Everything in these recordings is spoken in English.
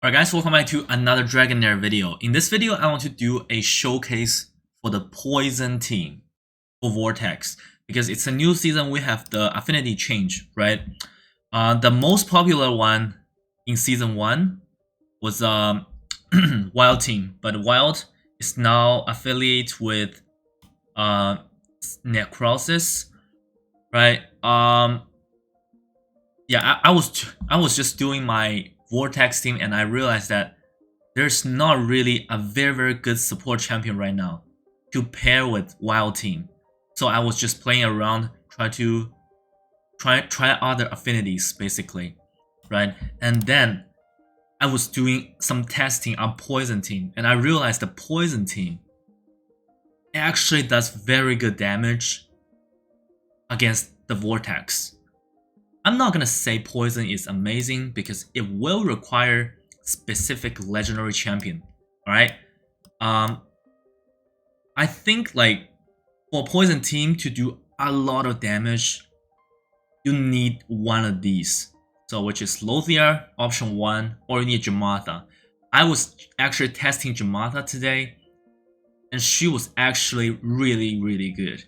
Alright guys, welcome back to another Dragonheir video. In this video, I want to do a showcase for the Poison team for Vortex. Because it's a new season, we have the affinity change, right? The most popular one in season 1 was Wild team. But Wild is now affiliated with Necrosis, right? Yeah, I was just doing my Vortex team and I realized that there's not really a very good support champion right now to pair with Wild team. So I was just playing around, try other affinities basically, right? And then I was doing some testing on Poison team and I realized the Poison team actually does very good damage against the Vortex. I'm not gonna say Poison is amazing because it will require specific legendary champion. Alright? I think like for Poison team to do a lot of damage, you need one of these. So which is Lothia, option 1, or you need Jamata. I was actually testing Jamata today, and she was actually really good.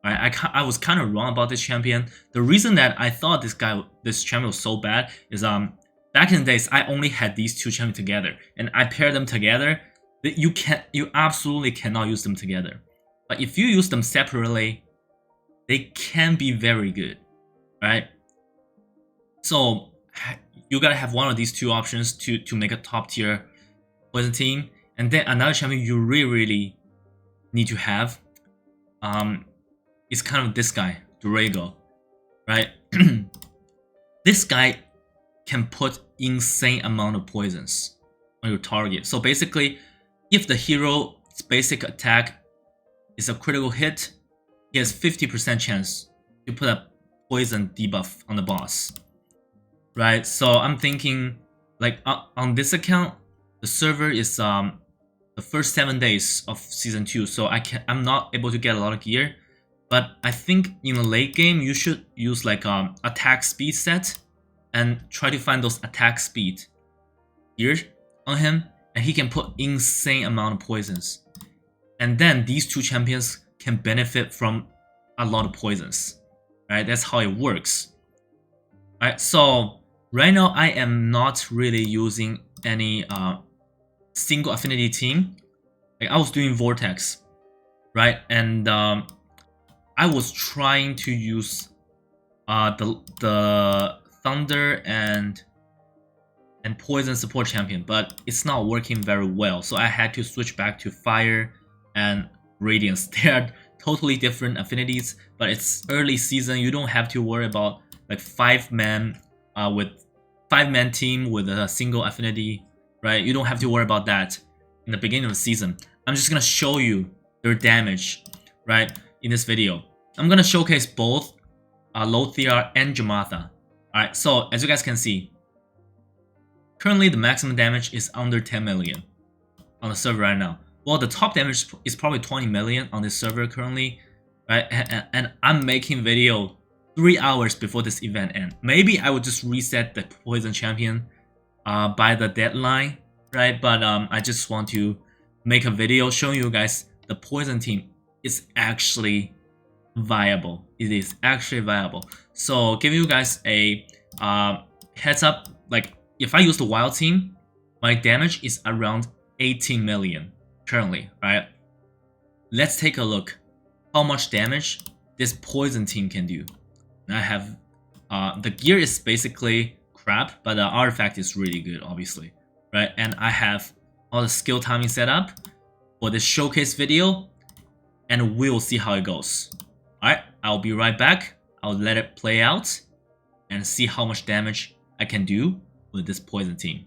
I was kind of wrong about this champion. The reason that I thought this champion was so bad is back in the days I only had these two champions together, and I paired them together. You absolutely cannot use them together. But if you use them separately, they can be very good, right? So you gotta have one of these two options to make a top tier Poison team, and then another champion you really need to have. It's kind of this guy, Drago, right? This guy can put insane amount of poisons on your target. So basically, if the hero's basic attack is a critical hit, he has 50% chance to put a poison debuff on the boss, right? So I'm thinking, like on this account, the server is the first 7 days of season 2, so I'm not able to get a lot of gear. But I think in the late game, you should use like attack speed set and try to find those attack speed here on him, and he can put insane amount of poisons. And then these two champions can benefit from a lot of poisons, right? That's how it works. Alright, so right now I am not really using any single affinity team. Like I was doing Vortex, right? And I was trying to use the Thunder and Poison support champion, but it's not working very well. So I had to switch back to Fire and Radiance. They are totally different affinities, but it's early season. You don't have to worry about like 5-man team with a single affinity, right? You don't have to worry about that in the beginning of the season. I'm just gonna show you their damage, right? In this video, I'm gonna showcase both Lothia and Jamata. Alright, so as you guys can see, currently the maximum damage is under 10 million on the server right now. Well, the top damage is probably 20 million on this server currently, right? And I'm making video 3 hours before this event ends. Maybe I would just reset the Poison champion by the deadline, right? But I just want to make a video showing you guys the Poison team is actually viable. It is actually viable. So giving you guys a heads up, like if I use the Wild team, my damage is around 18 million currently, right? Let's take a look how much damage this Poison team can do. And I have the gear is basically crap, but the artifact is really good, obviously, right? And I have all the skill timing set up for this showcase video, and we'll see how it goes. Alright, I'll be right back. I'll let it play out and see how much damage I can do with this Poison team.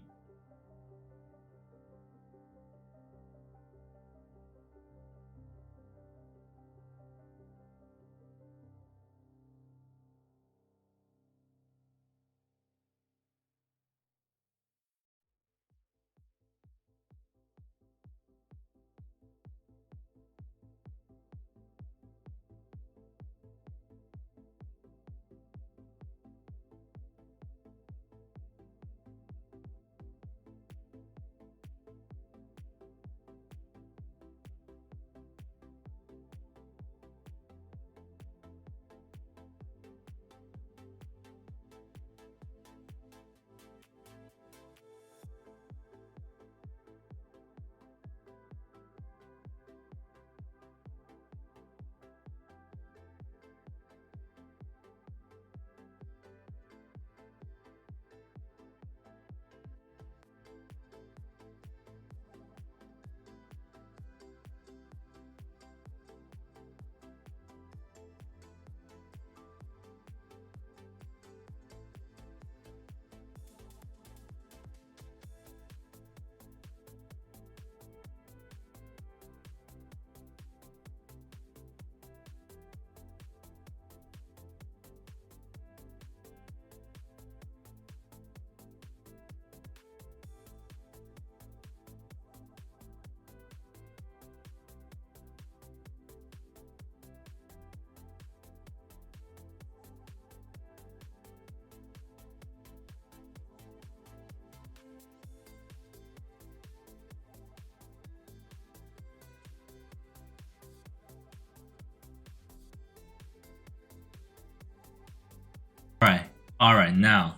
Alright, now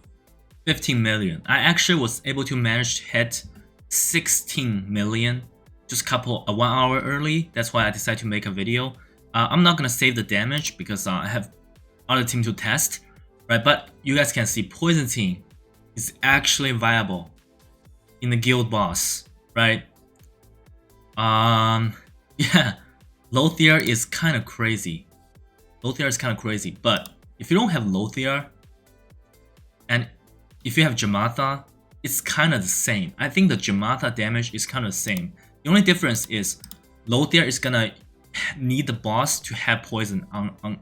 15 million. I actually was able to manage to hit 16 million just 1 hour early. That's why I decided to make a video. I'm not gonna save the damage because I have other team to test, right? But you guys can see Poison Team is actually viable in the guild boss, right? Yeah, Lothia is kind of crazy. Lothia is kind of crazy, but if you don't have Lothia, and if you have Jamata, it's kind of the same. I think the Jamata damage is kind of the same. The only difference is Lothia is gonna need the boss to have poison on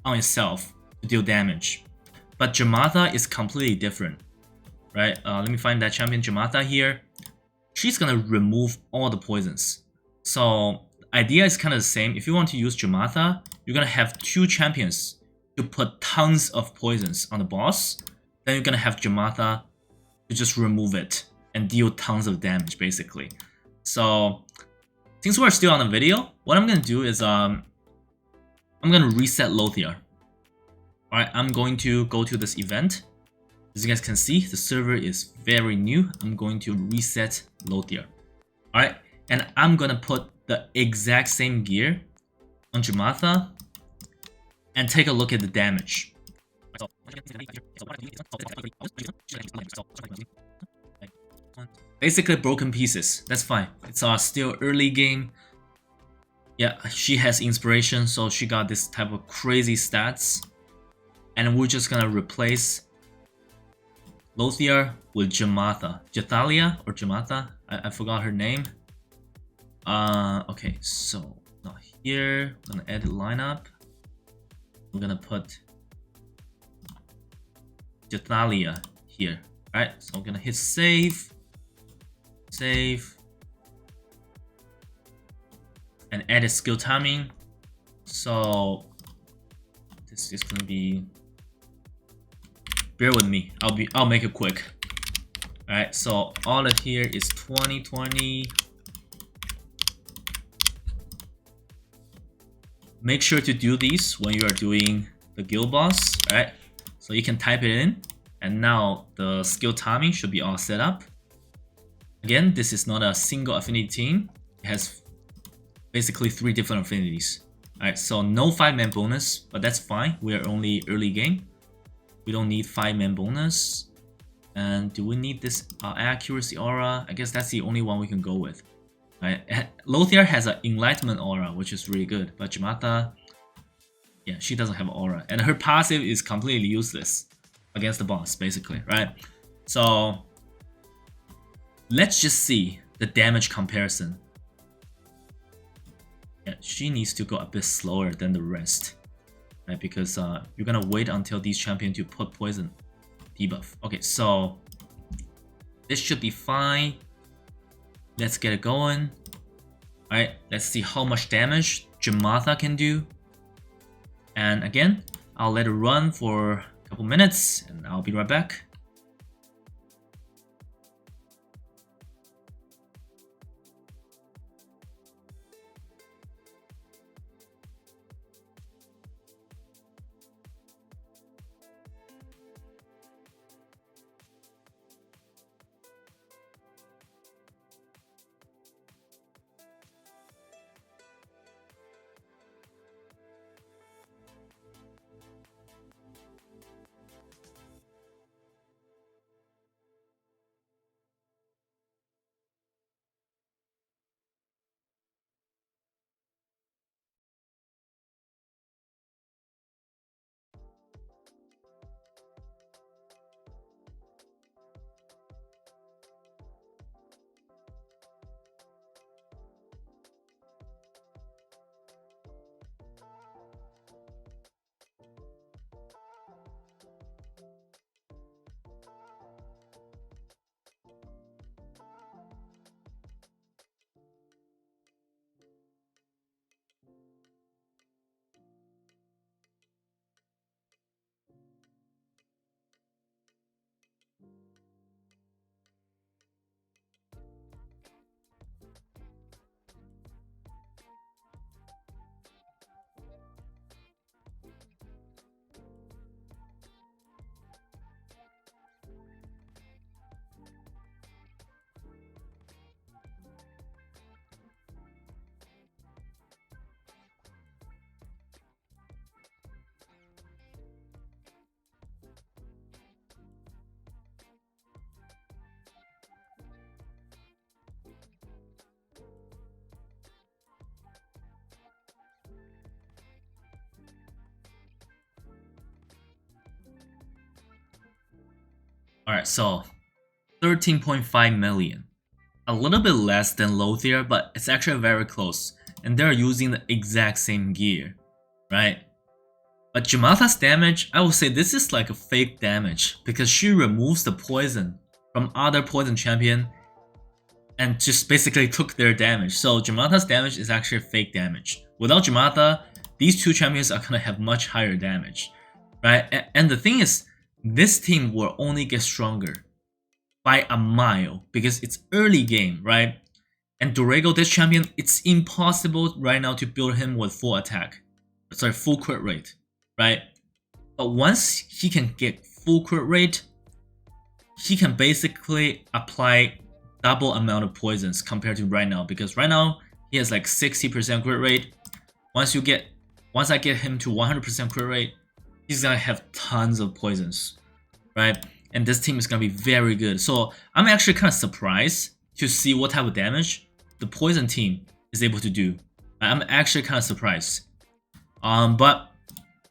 itself to deal damage. But Jamata is completely different, right? Let me find that champion Jamata here. She's gonna remove all the poisons. So the idea is kind of the same. If you want to use Jamata, you're gonna have 2 champions to put tons of poisons on the boss. Then you're gonna have Jamata to just remove it and deal tons of damage, basically. So since we're still on the video, what I'm gonna do is I'm gonna reset Lothia. Alright, I'm going to go to this event. As you guys can see, the server is very new. I'm going to reset Lothia. Alright, and I'm gonna put the exact same gear on Jamata and take a look at the damage. Basically broken pieces, that's fine. It's still early game. Yeah, she has inspiration, so she got this type of crazy stats. And we're just gonna replace Lothia with Jamata. Jathalia or Jamata? I forgot her name. Okay, so now here, I'm gonna edit lineup. I'm gonna put Jathalia here. Alright, so I'm gonna hit save. Save. And edit skill timing. So this is gonna be, bear with me, I'll make it quick. Alright, so all of here is 2020. Make sure to do these when you are doing the guild boss, alright? So you can type it in, and now the skill timing should be all set up. Again, this is not a single affinity team. It has basically 3 different affinities. Alright, so no 5-man bonus, but that's fine. We are only early game. We don't need 5-man bonus. And do we need this accuracy aura? I guess that's the only one we can go with. Right? Lothia has an enlightenment aura, which is really good. But Jamata, yeah, she doesn't have aura. And her passive is completely useless against the boss, basically, right? So let's just see the damage comparison. Yeah, she needs to go a bit slower than the rest, right? Because you're gonna wait until these champions to put poison debuff. Okay, so this should be fine. Let's get it going. Alright, let's see how much damage Jamata can do. And again, I'll let it run for a couple minutes and I'll be right back. Alright, so 13.5 million. A little bit less than Lothia, but it's actually very close. And they're using the exact same gear, right? But Jamata's damage, I would say this is like a fake damage because she removes the poison from other poison champion and just basically took their damage. So Jamata's damage is actually fake damage. Without Jamata, these two champions are gonna have much higher damage, right? And the thing is, this team will only get stronger by a mile because it's early game, right? And Dorego, this champion, it's impossible right now to build him with full attack. Sorry, full crit rate, right? But once he can get full crit rate, he can basically apply double amount of poisons compared to right now, because right now he has like 60% crit rate. Once I get him to 100% crit rate, he's gonna have tons of poisons, right? And this team is gonna be very good. So I'm actually kind of surprised to see what type of damage the poison team is able to do. I'm actually kind of surprised. But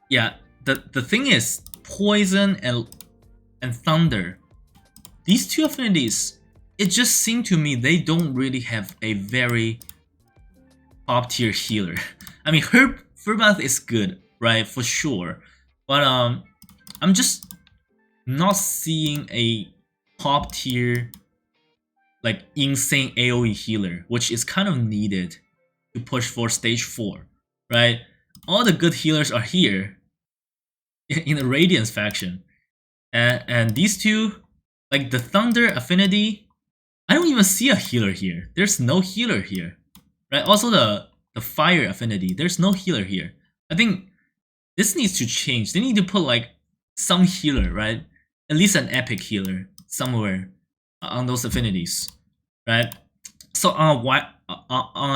yeah, the thing is, poison and thunder, these two affinities, it just seemed to me they don't really have a very top tier healer. I mean, her Furbath is good, right, for sure, but I'm just not seeing a top tier, like, insane AoE healer, which is kind of needed to push for stage 4, right? All the good healers are here in the Radiance faction, and these two, like the Thunder affinity, I don't even see a healer here. There's no healer here, right? Also the Fire affinity, there's no healer here. I think this needs to change. They need to put like some healer, right? At least an epic healer somewhere on those affinities, right? So on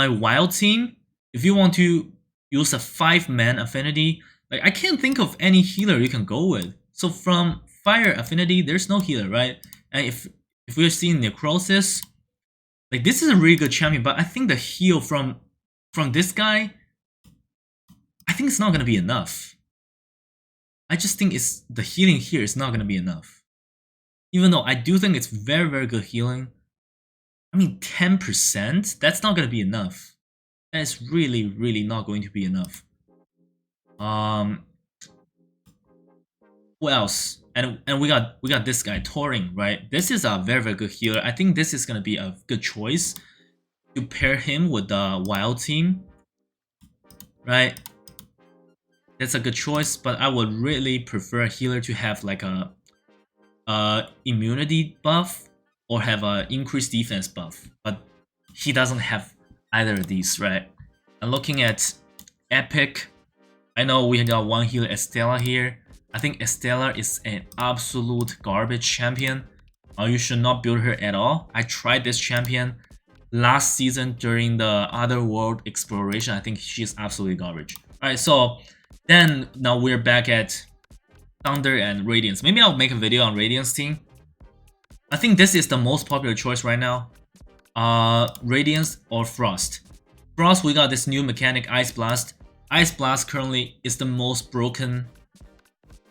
a wild team, if you want to use a 5-man affinity, like I can't think of any healer you can go with. So from Fire affinity, there's no healer, right? And if we're seeing Necrosis, like this is a really good champion, but I think the heal from this guy, I think it's not gonna be enough. I just think the healing here is not gonna be enough. Even though I do think it's very, very good healing. I mean, 10%? That's not gonna be enough. That is really, really not going to be enough. What else? And we got this guy, Touring, right? This is a very, very good healer. I think this is gonna be a good choice to pair him with the wild team, right? That's a good choice, but I would really prefer a healer to have like a immunity buff or have a increased defense buff. But he doesn't have either of these, right? And looking at epic, I know we got one healer, Estella here. I think Estella is an absolute garbage champion. You should not build her at all. I tried this champion last season during the Other World exploration. I think she's absolutely garbage. Alright, so then now we're back at Thunder and Radiance. Maybe I'll make a video on Radiance team. I think this is the most popular choice right now. Radiance or Frost. Frost, we got this new mechanic, Ice Blast. Ice Blast currently is the most broken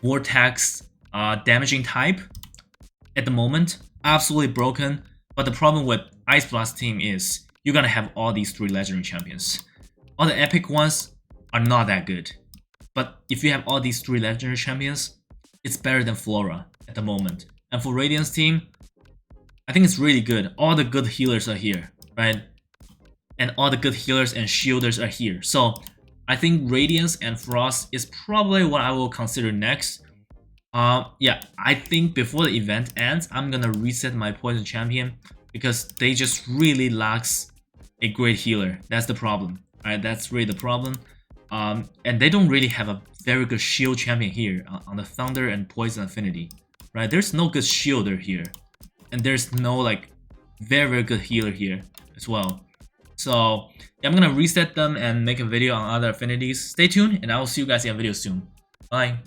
Vortex damaging type at the moment. Absolutely broken. But the problem with Ice Blast team is you're gonna have all these 3 legendary champions. All the epic ones are not that good. But if you have all these 3 legendary champions, it's better than Flora at the moment. And for Radiance team, I think it's really good. All the good healers are here, right? And all the good healers and shielders are here. So I think Radiance and Frost is probably what I will consider next. Yeah, I think before the event ends, I'm gonna reset my Poison Champion because they just really lacks a great healer. That's the problem, right? That's really the problem. And they don't really have a very good shield champion here on the Thunder and Poison affinity, right? There's no good shielder here, and there's no like very, very good healer here as well. So yeah, I'm gonna reset them and make a video on other affinities. Stay tuned, and I will see you guys in a video soon. Bye.